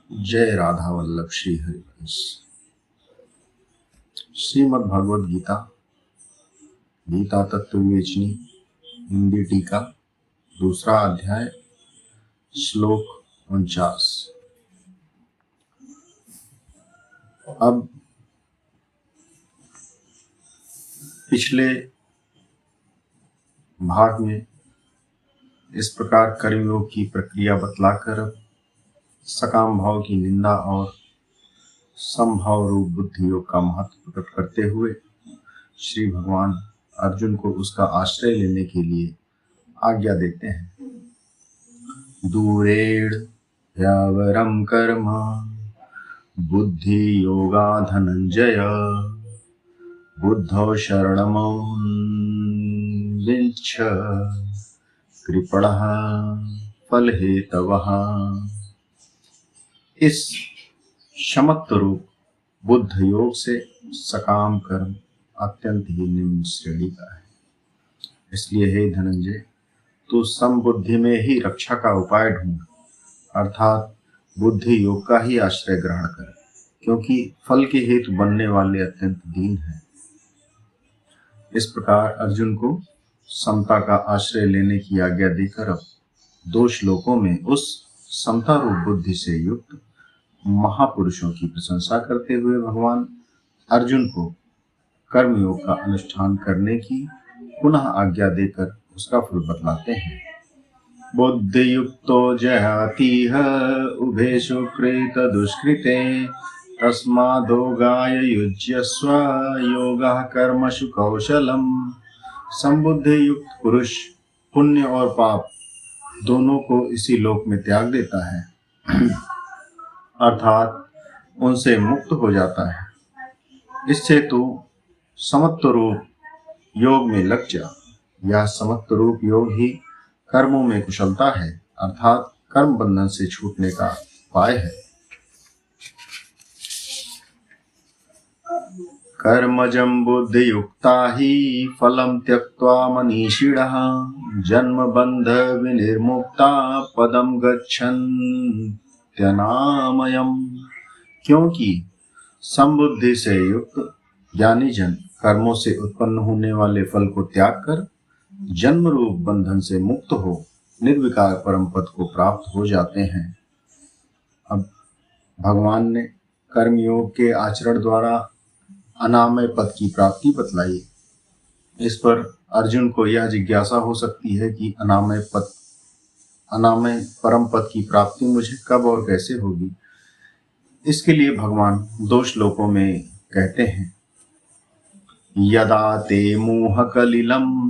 जय राधा वल्लभ श्री हरिवंश। श्रीमद् भगवद गीता, गीता तत्व विवेचनी, हिंदी टीका, दूसरा अध्याय, श्लोक 49। अब पिछले भाग में इस प्रकार कर्मयोग की प्रक्रिया बतलाकर सकाम भाव की निंदा और समभाव रूप बुद्धि योग का महत्व प्रकट करते हुए श्री भगवान अर्जुन को उसका आश्रय लेने के लिए आज्ञा देते हैं। दूरेण ह्यवरं कर्म बुद्धि योगा धनंजय बुद्धौ शरणमो विच्छ कृपणः फलहेतवः। इस शमत्व रूप बुद्ध योग से सकाम कर्म अत्यंत ही निम्न श्रेणी का है। इसलिए हे धनंजय, तू समबुद्धि में ही रक्षा का उपाय ढूंढ, अर्थात बुद्धि योग का ही आश्रय ग्रहण कर, क्योंकि फल के हेतु बनने वाले अत्यंत दीन है। इस प्रकार अर्जुन को समता का आश्रय लेने की आज्ञा देकर अब 2 श्लोकों में उस समता रूप बुद्धि से युक्त महापुरुषों की प्रशंसा करते हुए भगवान अर्जुन को कर्मयोग का अनुष्ठान करने की पुनः आज्ञा देकर उसका फल बतलाते हैं। बुद्धि युक्तो जहातीह उभेषु कृत दुष्कृते तस्मादोगाय युज्यस्व योगः कर्मसु कौशलम। संबुद्धि युक्त पुरुष पुण्य और पाप दोनों को इसी लोक में त्याग देता है, अर्थात उनसे मुक्त हो जाता है। इससे तू समत्व रूप योग में लग जा। यह समत्व रूप योग ही कर्मों में कुशलता है, अर्थात कर्म बंधन से छूटने का उपाय है। कर्मजं बुद्धि युक्ता ही फलम त्यक्त्वा मनीषिणः जन्म बंध विनिर्मुक्ता पदम गच्छन्त्यनामयम्। क्योंकि समबुद्धि से युक्त ज्ञानी जन कर्मों से उत्पन्न होने वाले फल को त्याग कर जन्म रूप बंधन से मुक्त हो निर्विकार परम पद को प्राप्त हो जाते हैं। अब भगवान ने कर्मयोग के आचरण द्वारा अनामय पद की प्राप्ति बतलाई। इस पर अर्जुन को यह जिज्ञासा हो सकती है कि अनामय परम पद की प्राप्ति मुझे कब और कैसे होगी। इसके लिए भगवान 2 श्लोकों में कहते हैं, यदा ते मोह कलिलं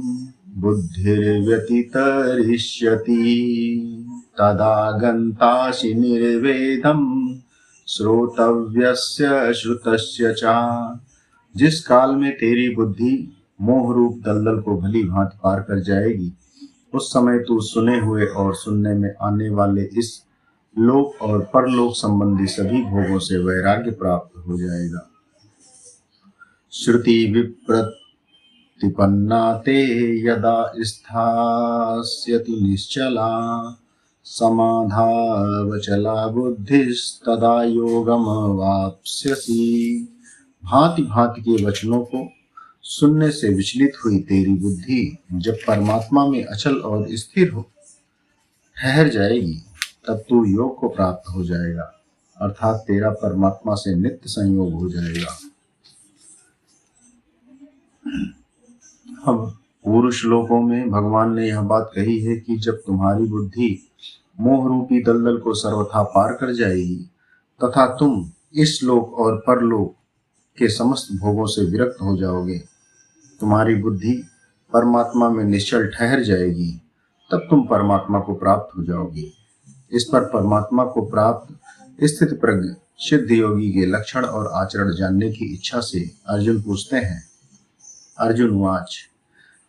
बुद्धिर्व्यतितरिष्यति तदा गन्तासि निर्वेदं श्रोतव्यस्य श्रुतस्य च। जिस काल में तेरी बुद्धि मोह रूप दलदल को भली भांति पार कर जाएगी, उस समय तू सुने हुए और सुनने में आने वाले इस लोक और परलोक संबंधी सभी भोगों से वैराग्य प्राप्त हो जाएगा। श्रुति विप्रतिपन्ना ते यदा स्थास्यति निश्चला समाधावचला बुद्धिस्तदा योगमवाप्स्यसि। भांति भांति के वचनों को सुनने से विचलित हुई तेरी बुद्धि जब परमात्मा में अचल और स्थिर हो ठहर जाएगी, तब तू योग को प्राप्त हो जाएगा, अर्थात तेरा परमात्मा से नित्य संयोग हो जाएगा। अब पूर्व श्लोकों में भगवान ने यह बात कही है कि जब तुम्हारी बुद्धि मोह रूपी दलदल को सर्वथा पार कर जाएगी तथा तुम इस लोक और परलोक के समस्त भोगों से विरक्त हो जाओगे, तुम्हारी बुद्धि परमात्मा में निश्चल ठहर जाएगी, तब तुम परमात्मा को प्राप्त हो जाओगे। इस पर परमात्मा को प्राप्त स्थित प्रज्ञ सिद्ध योगी के लक्षण और आचरण जानने की इच्छा से अर्जुन पूछते हैं। अर्जुन उवाच,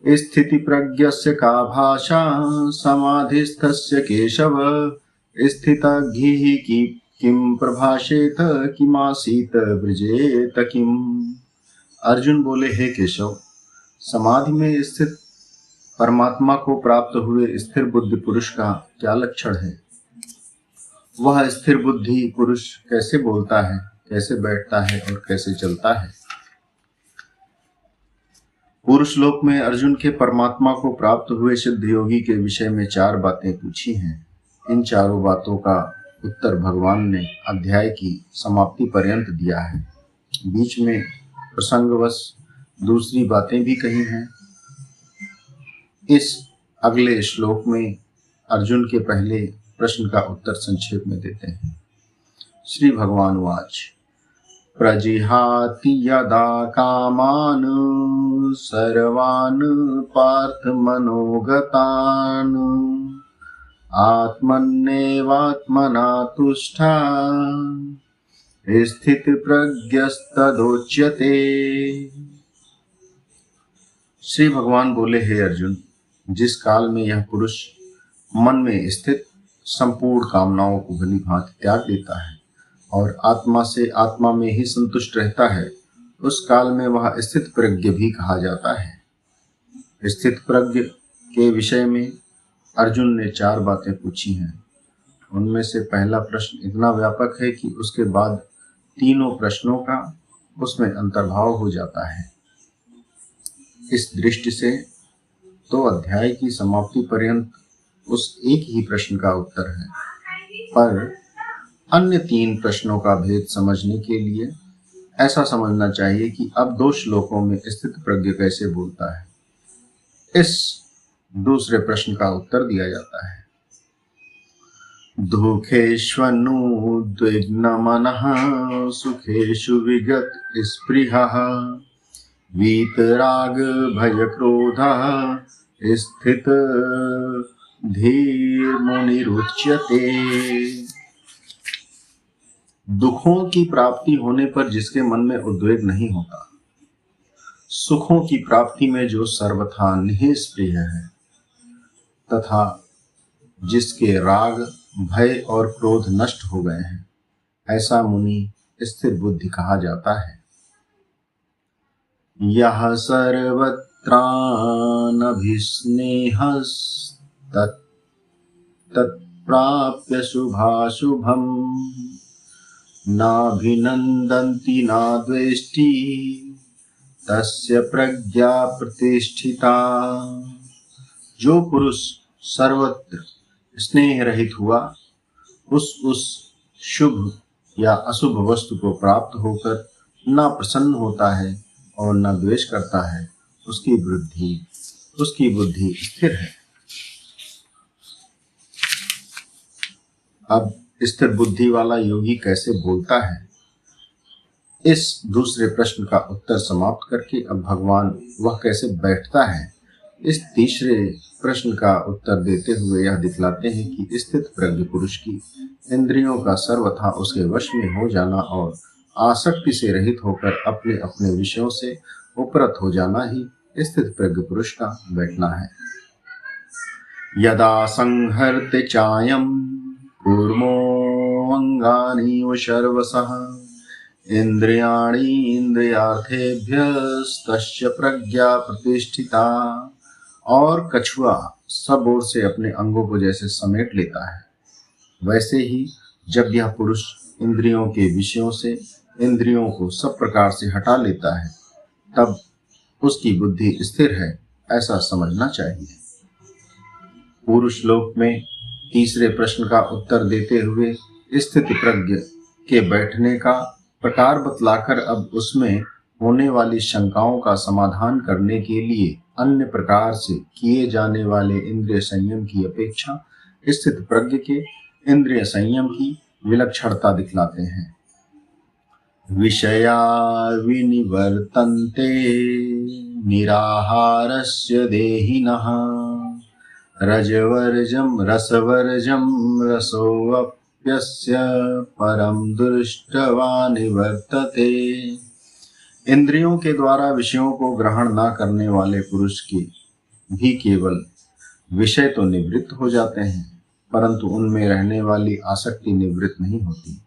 स्थिति प्रज्ञस्य का भाषा समाधिस्थस्य केशव स्थितघ्निः किम प्रभाषेत किमासीत ब्रजेत किम। अर्जुन बोले, हे केशव, समाधि में स्थित परमात्मा को प्राप्त हुए स्थिर बुद्धि पुरुष का क्या लक्षण है? वह स्थिर बुद्धि पुरुष कैसे बोलता है, कैसे बैठता है और कैसे चलता है। पुरुष लोक में अर्जुन के परमात्मा को प्राप्त हुए सिद्ध योगी के विषय में 4 बातें पूछी हैं। इन चारों बातों का उत्तर भगवान ने अध्याय की समाप्ति पर्यंत दिया है। बीच में प्रसंगवश दूसरी बातें भी कही हैं। इस अगले श्लोक में अर्जुन के पहले प्रश्न का उत्तर संक्षेप में देते हैं। श्री भगवान वाच प्रजिहाति यदा कामान सर्वान् पार्थ मनोगतान् आत्मन्नेवात्मना तुष्टा स्थित प्रज्ञस्तदोच्यते। श्री भगवान बोले, हे अर्जुन, जिस काल में यह पुरुष मन में स्थित संपूर्ण कामनाओं को भली भांति त्याग देता है और आत्मा से आत्मा में ही संतुष्ट रहता है, उस काल में वह स्थित प्रज्ञ भी कहा जाता है। स्थित प्रज्ञ के विषय में अर्जुन ने 4 बातें पूछी हैं। उनमें से पहला प्रश्न इतना व्यापक है कि उसके बाद तीनों प्रश्नों का उसमें अंतर्भाव हो जाता है। इस दृष्टि से तो अध्याय की समाप्ति पर्यंत उस एक ही प्रश्न का उत्तर है, पर अन्य 3 प्रश्नों का भेद समझने के लिए ऐसा समझना चाहिए कि अब 2 श्लोकों में स्थित प्रज्ञ कैसे बोलता है। इस दूसरे प्रश्न का उत्तर दिया जाता है। दुःखेष्वनुद्विग्न मनः सुखेषु विगत स्पृहः वीतराग भय क्रोधः स्थित धीर मुनिरुच्यते। दुखों की प्राप्ति होने पर जिसके मन में उद्वेग नहीं होता, सुखों की प्राप्ति में जो सर्वथा निःस्पृह है, तथा जिसके राग भय और क्रोध नष्ट हो गए हैं, ऐसा मुनि स्थिर बुद्धि कहा जाता है। यह सर्वत्रानभिस्नेहस्तत्प्राप्य शुभाशुभम् नाभिनन्दन्ति न द्वेष्टि तस्य प्रज्ञा प्रतिष्ठिता। जो पुरुष सर्वत्र स्नेह रहित हुआ, उस शुभ या अशुभ वस्तु को प्राप्त होकर न प्रसन्न होता है और न द्वेष करता है, उसकी बुद्धि स्थिर है। अब स्थिर बुद्धि वाला योगी कैसे बोलता है, इस दूसरे प्रश्न का उत्तर समाप्त करके अब भगवान वह कैसे बैठता है, इस तीसरे प्रश्न का उत्तर देते हुए यह दिखलाते हैं कि स्थित प्रज्ञ पुरुष की इंद्रियों का सर्वथा उसके वश में हो जाना और आसक्ति से रहित होकर अपने अपने विषयों से उपरत हो जाना ही स्थित प्रज्ञ पुरुष का बैठना है। यदा संहर्ते चायं कूर्मो अंगानि सर्वशः इंद्रियाणि इंद्रियार्थेभ्यस्तस्य प्रज्ञा प्रतिष्ठिता। और कछुआ सब ओर से अपने अंगों को जैसे समेट लेता है, वैसे ही जब यह पुरुष इंद्रियों के विषयों से इंद्रियों को सब प्रकार से हटा लेता है, तब उसकी बुद्धि स्थिर है, ऐसा समझना चाहिए। पुरुष लोक में तीसरे प्रश्न का उत्तर देते हुए स्थित प्रज्ञ के बैठने का प्रकार बतलाकर अब उसमें होने वाली शंकाओं का समाधान करने के लिए अन्य प्रकार से किए जाने वाले इंद्रिय संयम की अपेक्षा स्थित प्रज्ञ के इंद्रिय संयम की विलक्षणता दिखलाते हैं। विषया विनिवर्तन्ते निराहारस्य देहिनः रजवर्जं रसवर्जं रसोऽप्यस्य परं दृष्ट्वा निवर्तते। इंद्रियों के द्वारा विषयों को ग्रहण न करने वाले पुरुष की भी केवल विषय तो निवृत्त हो जाते हैं, परंतु उनमें रहने वाली आसक्ति निवृत्त नहीं होती।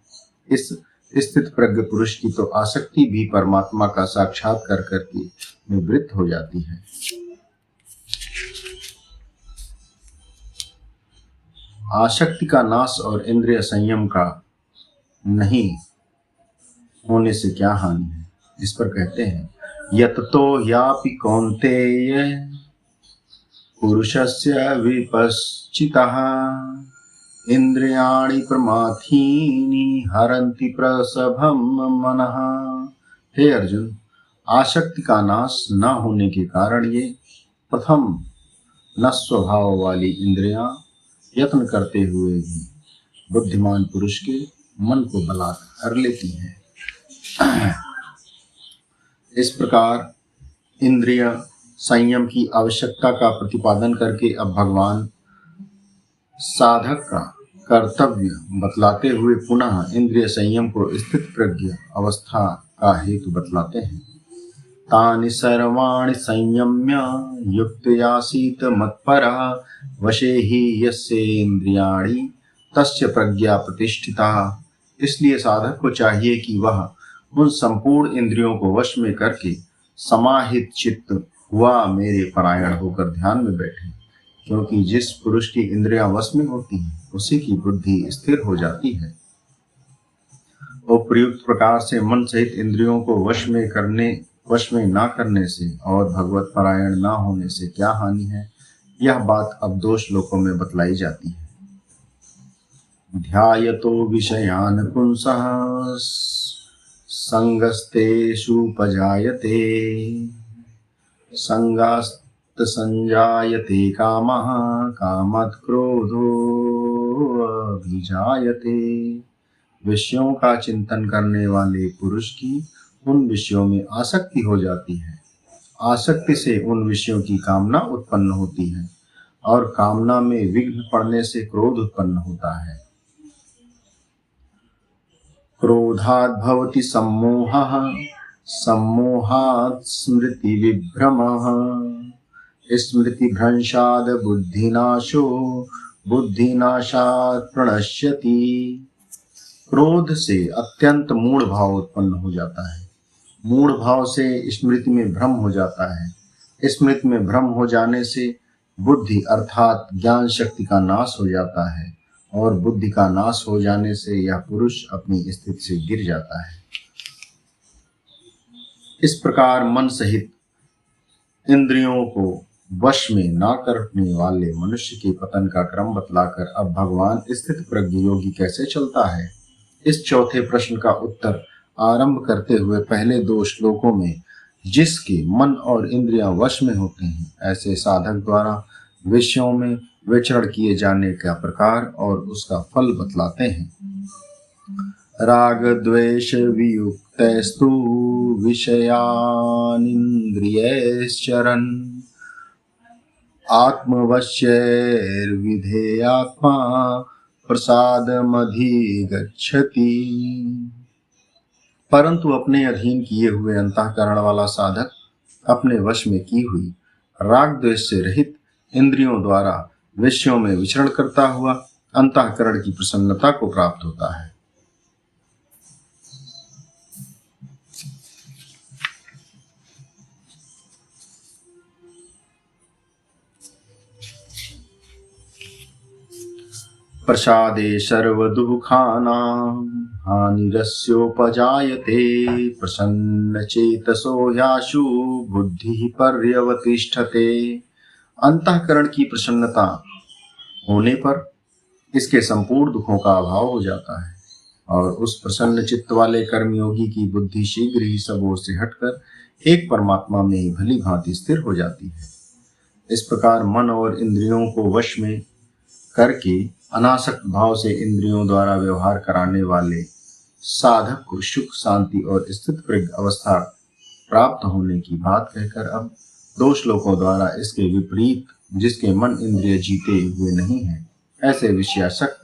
इस स्थित प्रज्ञ पुरुष की तो आसक्ति भी परमात्मा का साक्षात्कार करके निवृत्त हो जाती है। आसक्ति का नाश और इंद्रिय संयम का नहीं होने से क्या हानि है। इस पर कहते हैं, यततो यापि कौन्तेय पुरुषस्य विपश्चितः इंद्रियाणि प्रमाथीनि हरन्ति प्रसभं मनः। हे अर्जुन, आसक्ति का नाश न होने के कारण ये प्रथम न स्वभाव वाली इंद्रियां यत्न करते हुए भी बुद्धिमान पुरुष के मन को बलात् हर लेती हैं। इस प्रकार इंद्रिय संयम की आवश्यकता का प्रतिपादन करके अब भगवान साधक का कर्तव्य बतलाते हुए पुनः इंद्रिय संयम को स्थित प्रज्ञ अवस्था का हेतु बतलाते हैं। तानि सर्वाणि संयम्य युक्तयासीत मत्परः वशे हि यस्येन्द्रियाणि तस्य प्रज्ञा प्रतिष्ठिता। इसलिए साधक को चाहिए कि वह उन संपूर्ण इंद्रियों को वश में करके समाहित चित्त हुआ मेरे परायण होकर ध्यान में बैठे, क्योंकि जिस पुरुष की इंद्रियां वश में होती हैं उसी की बुद्धि स्थिर हो जाती है। उपयुक्त प्रकार से मन सहित इंद्रियों को वश में ना करने से और भगवत परायण ना होने से क्या हानि है, यह बात अब 2 श्लोकों में बतलाई जाती है। ध्यायतो विषयान् पुंसः संगस्तेषुपजायते संगास्त संजायते कामः कामात् क्रोधोऽभिजायते। विषयों का चिंतन करने वाले पुरुष की उन विषयों में आसक्ति हो जाती है। आसक्ति से उन विषयों की कामना उत्पन्न होती है और कामना में विघ्न पड़ने से क्रोध उत्पन्न होता है। क्रोधात् भवति सम्मोहः सम्मोहात् स्मृति विभ्रमः स्मृतिभ्रंशात् बुद्धिनाशो बुद्धिनाशात् प्रणश्यति। क्रोध से अत्यंत मूढ़ भाव उत्पन्न हो जाता है। मूढ़ भाव से स्मृति में भ्रम हो जाता है। स्मृति में भ्रम हो जाने से बुद्धि अर्थात ज्ञान शक्ति का नाश हो जाता है और बुद्धि का नाश हो जाने से यह पुरुष अपनी स्थिति से गिर जाता है। इस प्रकार मन सहित इंद्रियों को वश में ना करने वाले मनुष्य के पतन का क्रम बतलाकर अब भगवान स्थित प्रज्ञ योगी कैसे चलता है, इस चौथे प्रश्न का उत्तर आरंभ करते हुए पहले 2 श्लोकों में जिसके मन और इंद्रियां वश में होते हैं ऐसे साधक द्वारा विषयों में विचरण किए जाने का प्रकार और उसका फल बतलाते हैं। राग द्वेष वियुक्तस्तु विषयानिन्द्रियैश्चरन् आत्मवश्यैर्विधेयात्मा प्रसादमधिगच्छति। परंतु अपने अधीन किए हुए अंतःकरण वाला साधक अपने वश में की हुई राग द्वेष से रहित इंद्रियों द्वारा विषयों में विचरण करता हुआ अंतःकरण की प्रसन्नता को प्राप्त होता है। प्रसादे सर्वदुःखानां हानिरस्योपजायते प्रसन्नचेतसो ह्याशु बुद्धिः पर्यवतिष्ठते। अंतःकरण की प्रसन्नता होने पर इसके संपूर्ण दुखों का अभाव हो जाता है और उस प्रसन्न चित्त वाले कर्मयोगी की बुद्धि शीघ्र ही सब ओर से हटकर एक परमात्मा में ही भली भांति स्थिर हो जाती है। इस प्रकार मन और इंद्रियों को वश में करके अनासक्त भाव से इंद्रियों द्वारा व्यवहार कराने वाले साधक को सुख शांति और स्थित प्रज्ञ अवस्था प्राप्त होने की बात कहकर अब 2 श्लोकों द्वारा इसके विपरीत जिसके मन इंद्रिय जीते हुए नहीं है ऐसे विषयासक्त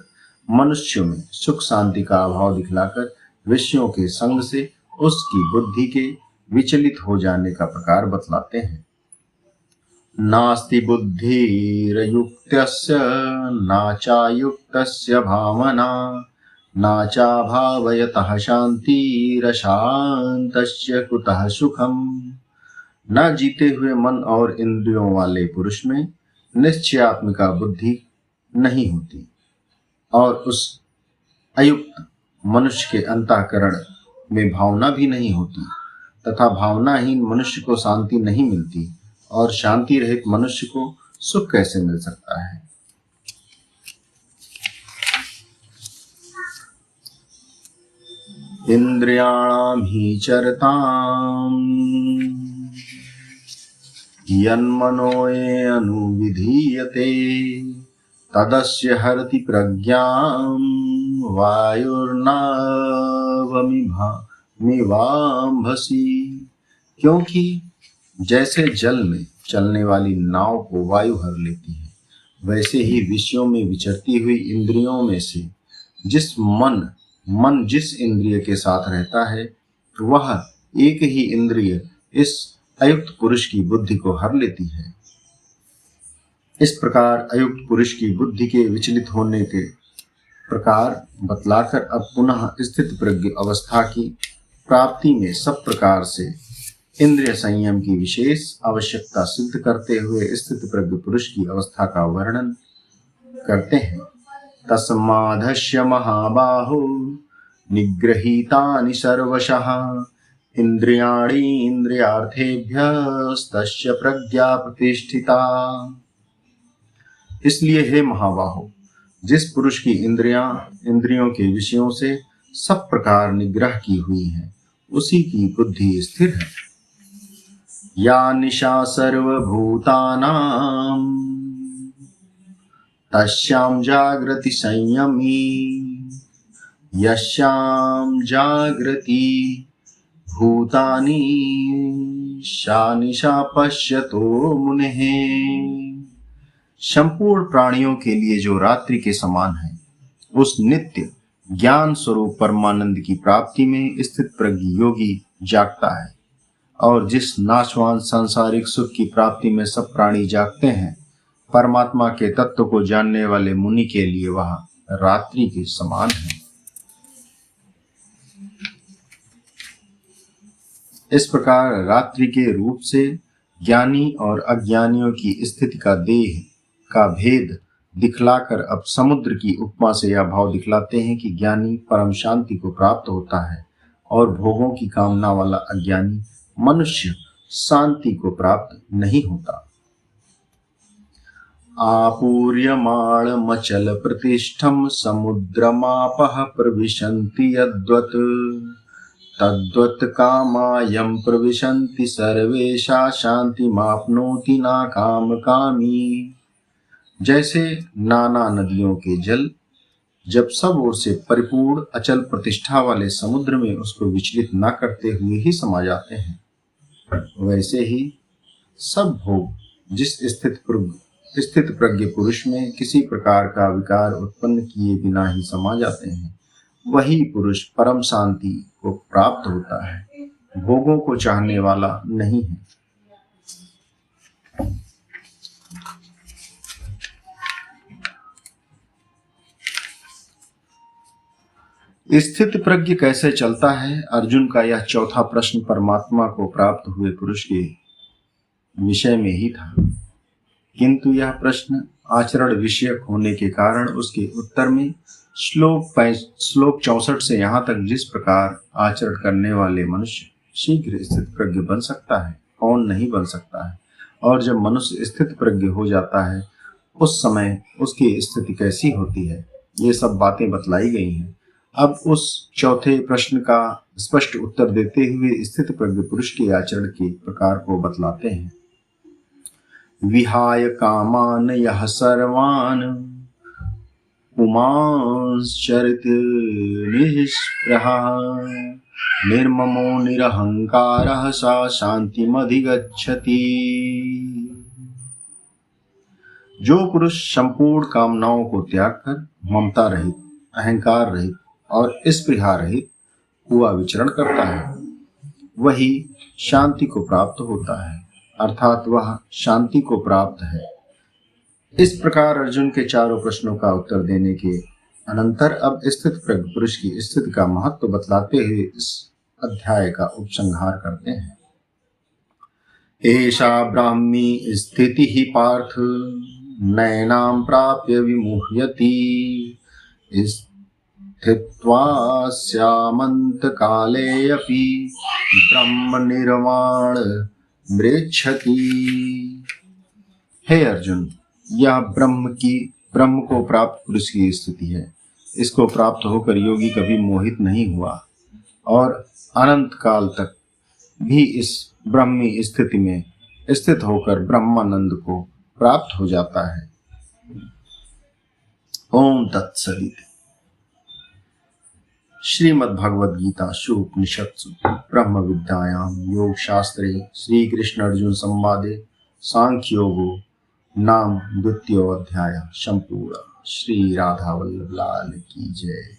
मनुष्यों में सुख शांति का अभाव दिखलाकर विषयों के संग से उसकी बुद्धि के विचलित हो जाने का प्रकार बतलाते हैं। नास्ति बुद्धिरयुक्तस्य नाचायुक्तस्य भावना नाचाभावयतः शान्तिरशान्तस्य कुतः सुखम। न जीते हुए मन और इंद्रियों वाले पुरुष में निश्चयात्मिका बुद्धि नहीं होती और उस अयुक्त मनुष्य के अंतःकरण में भावना भी नहीं होती, तथा भावनाहीन मनुष्य को शांति नहीं मिलती, और शांति रहित मनुष्य को सुख कैसे मिल सकता है। इंद्रियाणाम ही चरताम यन्मनोये अनुविधीयते तदस्य हरति प्रज्ञां वायुर्नावमिवाम्भसि। क्योंकि जैसे जल में चलने वाली नाव को वायु हर लेती है, वैसे ही विषयों में विचरती हुई इंद्रियों में से मन जिस इंद्रिय के साथ रहता है, वह एक ही इंद्रिय इस अयुक्त पुरुष की बुद्धि को हर लेती है। इस प्रकार अयुक्त पुरुष की बुद्धि के विचलित होने के प्रकार बतलाकर अब पुनः स्थित प्रज्ञ अवस्था की प्राप्ति में सब प्रकार से इंद्रिय संयम की विशेष आवश्यकता सिद्ध करते हुए स्थित प्रज्ञ पुरुष की अवस्था का वर्णन करते हैं। तस्मादस्य महाबाहो निगृहीतानि सर्वशः इंद्रियाणि इंद्रियार्थेभ्यस्तस्य प्रज्ञा प्रतिष्ठिता। इसलिए हे महाबाहो, जिस पुरुष की इंद्रियों के विषयों से सब प्रकार निग्रह की हुई है, उसी की बुद्धि स्थिर है। या निशा सर्वभूतानां तस्यां जागृति संयमी यस्यां जागृति भूतानि सा निशा पश्यतो मुनेः। संपूर्ण प्राणियों के लिए जो रात्रि के समान है, उस नित्य ज्ञान स्वरूप परमानंद की प्राप्ति में स्थित प्रज्ञ योगी जागता है, और जिस नाशवान सांसारिक सुख की प्राप्ति में सब प्राणी जागते हैं, परमात्मा के तत्व को जानने वाले मुनि के लिए वह रात्रि के समान है। इस प्रकार रात्रि के रूप से ज्ञानी और अज्ञानियों की स्थिति का देह का भेद दिखलाकर अब समुद्र की उपमा से यह भाव दिखलाते हैं कि ज्ञानी परम शांति को प्राप्त होता है, और भोगों की कामना वाला अज्ञानी मनुष्य शांति को प्राप्त नहीं होता। आपूर्यमाणमचल प्रतिष्ठम समुद्रमापः प्रविशन्ति यद्वत् तद्वत् कामायं प्रविशन्ति सर्वेषा शान्तिमाप्नोति न कामकामी। जैसे नाना नदियों के जल जब सब ओर से परिपूर्ण अचल प्रतिष्ठा वाले समुद्र में उसको विचलित न करते हुए ही समा जाते हैं, वैसे ही सब भोग जिस स्थित प्रज्ञ पुरुष में किसी प्रकार का विकार उत्पन्न किए बिना ही समा जाते हैं, वही पुरुष परम शांति को प्राप्त होता है, भोगों को चाहने वाला नहीं है। स्थित प्रज्ञ कैसे चलता है? अर्जुन का यह चौथा प्रश्न परमात्मा को प्राप्त हुए पुरुष के विषय में ही था, किंतु यह प्रश्न आचरण विषयक होने के कारण उसके उत्तर में श्लोक 64 से यहाँ तक जिस प्रकार आचरण करने वाले मनुष्य शीघ्र स्थित प्रज्ञ बन सकता है, कौन नहीं बन सकता है, और जब मनुष्य स्थित प्रज्ञ हो जाता है उस समय उसकी स्थिति कैसी होती है, ये सब बातें बतलाई गई हैं। अब उस चौथे प्रश्न का स्पष्ट उत्तर देते हुए स्थित प्रज्ञ पुरुष के आचरण के प्रकार को बतलाते हैं। विहाय कामान यह सर्वान पुमांश्चरित निष्प्रहा निर्ममो निरहंकारः सा शांतिमधिगच्छति। जो पुरुष संपूर्ण कामनाओं को त्याग कर ममता रहित, अहंकार रहित और स्पृहा रहित हुआ विचरण करता है, वही शांति को प्राप्त होता है, अर्थात वह शांति को प्राप्त है। इस प्रकार अर्जुन के चारों प्रश्नों का उत्तर देने के अनंतर अब स्थित प्रज्ञ पुरुष की स्थिति का महत्व बतलाते हुए इस अध्याय का उपसंहार करते हैं। एषा ब्राह्मी स्थिति ही पार्थ नैनां प्राप्य विमुह्यति स्थित्वा स्यामन्तकाले अपि ब्रह्म निर्वाण मृच्छति। हे अर्जुन, यह ब्रह्म को प्राप्त पुरुष की स्थिति है। इसको प्राप्त होकर योगी कभी मोहित नहीं हुआ और अनंत काल तक भी इस ब्रह्मी स्थिति में स्थित होकर ब्रह्मानंद को प्राप्त हो जाता है। ओम तत्सदिति। श्रीमद् भगवद गीता उपनिषत्सु ब्रह्म विद्यायां योग शास्त्रे श्री कृष्ण अर्जुन संवादे सांख्य योगो नाम द्वितीयो अध्याय संपूर्ण। श्री राधा वल्लभ लाल की जय।